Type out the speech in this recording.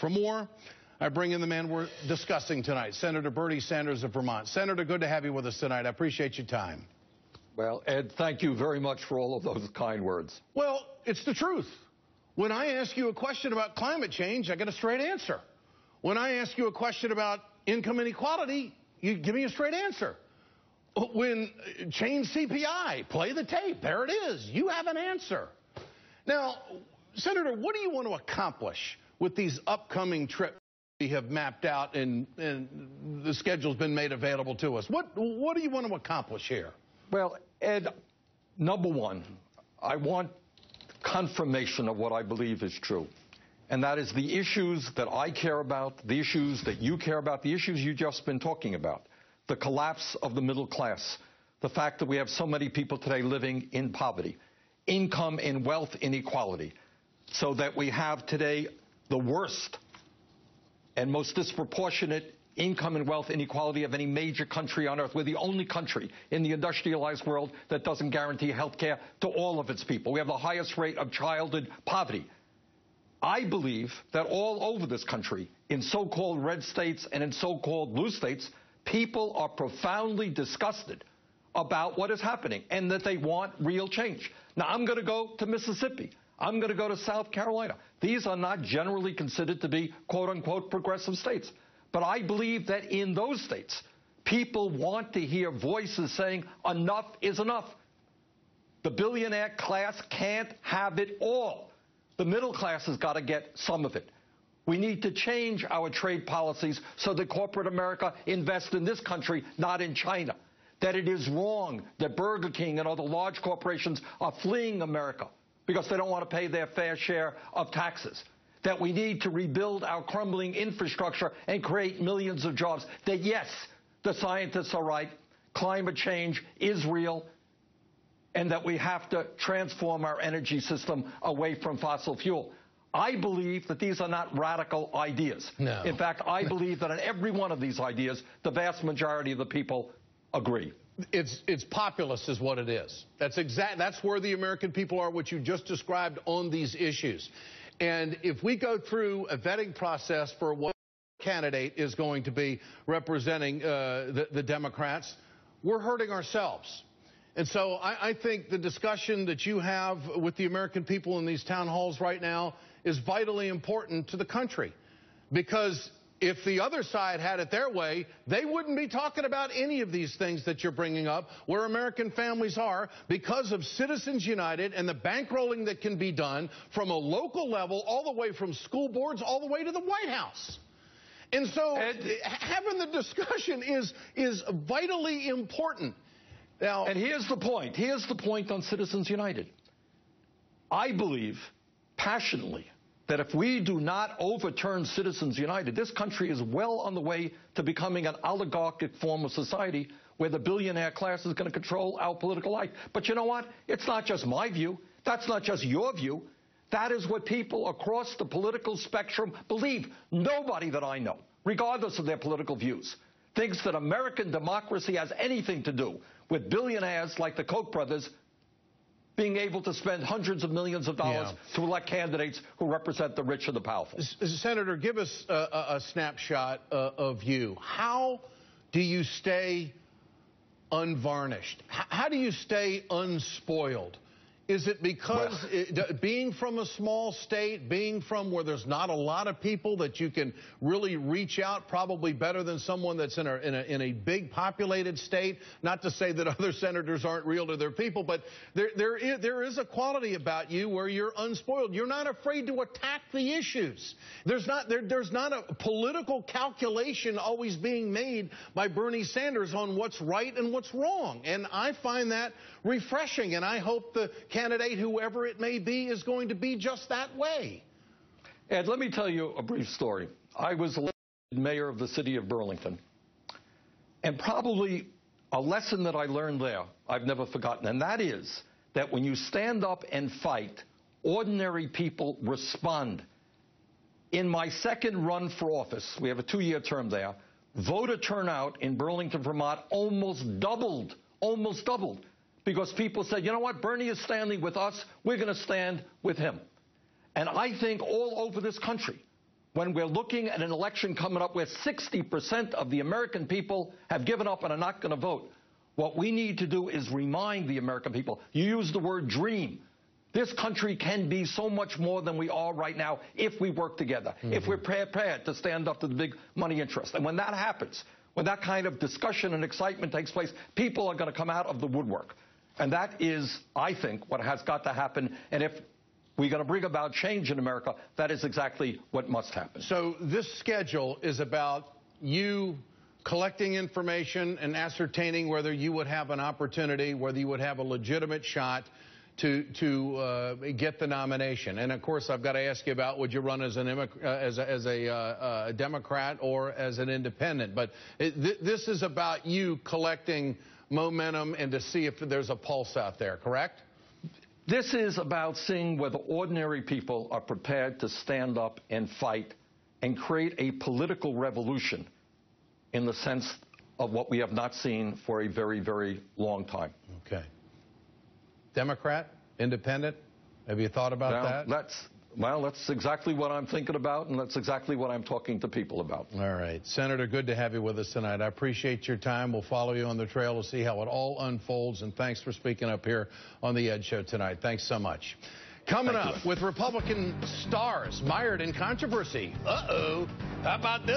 For more, I bring in the man we're discussing tonight, Senator Bernie Sanders of Vermont. Senator, good to have you with us tonight. I appreciate your time. Well, Ed, thank you very much for all of those kind words. Well, it's the truth. When I ask you a question about climate change, I get a straight answer. When I ask you a question about income inequality, you give me a straight answer. When change CPI, play the tape, there it is. You have an answer. Now, Senator, what do you want to accomplish with these upcoming trips we have mapped out and the schedule's been made available to us? What do you want to accomplish here? Well, Ed, number one, I want confirmation of what I believe is true. And that is the issues that I care about, the issues that you care about, the issues you've just been talking about. The collapse of the middle class, the fact that we have so many people today living in poverty, income and wealth inequality, so that we have today the worst and most disproportionate income and wealth inequality of any major country on earth. We're the only country in the industrialized world that doesn't guarantee health care to all of its people. We have the highest rate of childhood poverty. I believe that all over this country, in so-called red states and in so-called blue states, people are profoundly disgusted about what is happening and that they want real change. Now, I'm going to go to Mississippi. I'm going to go to South Carolina. These are not generally considered to be, quote-unquote, progressive states. But I believe that in those states, people want to hear voices saying enough is enough. The billionaire class can't have it all. The middle class has got to get some of it. We need to change our trade policies so that corporate America invests in this country, not in China. That it is wrong that Burger King and other large corporations are fleeing America because they don't want to pay their fair share of taxes. That we need to rebuild our crumbling infrastructure and create millions of jobs. That, yes, the scientists are right, climate change is real, and that we have to transform our energy system away from fossil fuel. I believe that these are not radical ideas. No. In fact, I believe that on every one of these ideas, the vast majority of the people agree. It's populist is what it is. That's where the American people are, what you just described on these issues. And if we go through a vetting process for what candidate is going to be representing the Democrats, we're hurting ourselves. And so I think the discussion that you have with the American people in these town halls right now is vitally important to the country. Because if the other side had it their way, they wouldn't be talking about any of these things that you're bringing up, where American families are, because of Citizens United and the bankrolling that can be done from a local level, all the way from school boards, all the way to the White House. And so having the discussion is vitally important. Now, and here's the point. Here's the point on Citizens United. I believe passionately that if we do not overturn Citizens United, this country is well on the way to becoming an oligarchic form of society where the billionaire class is going to control our political life. But you know what? It's not just my view. That's not just your view. That is what people across the political spectrum believe. Nobody that I know, regardless of their political views, thinks that American democracy has anything to do with billionaires like the Koch brothers being able to spend hundreds of millions of dollars to elect candidates who represent the rich and the powerful. Senator, give us a snapshot of you. How do you stay unvarnished? How do you stay unspoiled? Is it because being from a small state, being from where there's not a lot of people, that you can really reach out probably better than someone that's in a big populated state? Not to say that other senators aren't real to their people, but there is a quality about you where you're unspoiled. You're not afraid to attack the issues. There's not a political calculation always being made by Bernie Sanders on what's right and what's wrong. And I find that refreshing, and I hope the candidate, whoever it may be, is going to be just that way. Ed, let me tell you a brief story. I was elected mayor of the city of Burlington, and probably a lesson that I learned there I've never forgotten, and that is that when you stand up and fight, ordinary people respond. In my second run for office, we have a 2-year term there, voter turnout in Burlington, Vermont almost doubled, because people said, you know what, Bernie is standing with us, we're going to stand with him. And I think all over this country, when we're looking at an election coming up where 60% of the American people have given up and are not going to vote. What we need to do is remind the American people. You use the word dream. This country can be so much more than we are right now if we work together, if we're prepared to stand up to the big money interest. And when that happens, when that kind of discussion and excitement takes place, people are going to come out of the woodwork. And that is, I think, what has got to happen. And if we're going to bring about change in America, that is exactly what must happen. So this schedule is about you collecting information and ascertaining whether you would have an opportunity, whether you would have a legitimate shot to get the nomination. And, of course, I've got to ask you about would you run as a Democrat or as an independent. But this is about you collecting momentum and to see if there's a pulse out there, correct? This is about seeing whether ordinary people are prepared to stand up and fight and create a political revolution in the sense of what we have not seen for a very, very long time. Okay. Democrat? Independent? Have you thought about that? That's exactly what I'm thinking about, and that's exactly what I'm talking to people about. All right. Senator, good to have you with us tonight. I appreciate your time. We'll follow you on the trail to see how it all unfolds, and thanks for speaking up here on The Ed Show tonight. Thanks so much. Coming up, with Republican stars mired in controversy. Uh-oh. How about this?